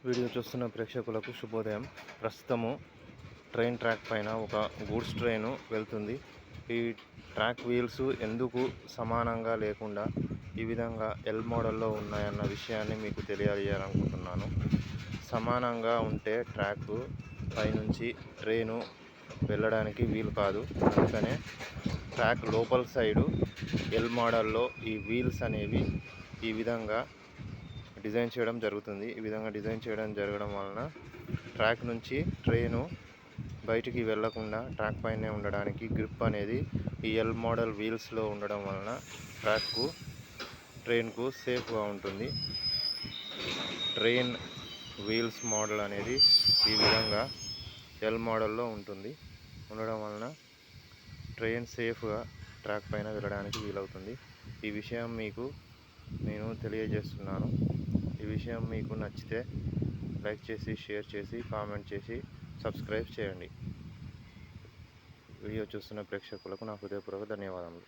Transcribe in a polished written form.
Video చూస్తున్న ప్రేక్షకులకు శుభోదయం. ప్రస్తుతము ట్రైన్ ట్రాక్ పైన ఒక గూడ్స్ ట్రైన్ వెళ్తుంది. ఈ ట్రాక్ వీల్స్ ఎందుకు సమానంగా లేకుండా ఈ విధంగా ఎల్ మోడల్లో ఉన్నాయన్న విషయాన్ని మీకు తెలియజేయాలనుకుంటున్నాను. సమానంగా ఉంటే ట్రాక్ పైనుంచి ట్రైను వెళ్ళడానికి వీలు కాదు. అందుకనే ట్రాక్ లోపల సైడు ఎల్ మోడల్లో ఈ వీల్స్ అనేవి ఈ విధంగా డిజైన్ చేయడం జరుగుతుంది. ఈ విధంగా డిజైన్ జరగడం వలన ట్రాక్ నుంచి ట్రైను బయటికి వెళ్ళకుండా ట్రాక్ పైనే ఉండడానికి గ్రిప్ అనేది ఈ ఎల్ మోడల్ వీల్స్లో ఉండడం వలన ట్రైన్కు సేఫ్గా ఉంటుంది. ట్రైన్ వీల్స్ మోడల్ అనేది ఈ విధంగా ఎల్ మోడల్లో ఉండడం వలన ట్రైన్ సేఫ్గా ట్రాక్ పైన వెళ్ళడానికి వీలవుతుంది. ఈ విషయం మీకు నేను తెలియజేస్తున్నాను. ఈ విషయం మీకు నచ్చితే లైక్ చేసి, షేర్ చేసి, కామెంట్ చేసి, సబ్స్క్రైబ్ చేయండి. వీడియో చూస్తున్న ప్రేక్షకులకు నా హృదయపూర్వక ధన్యవాదములు.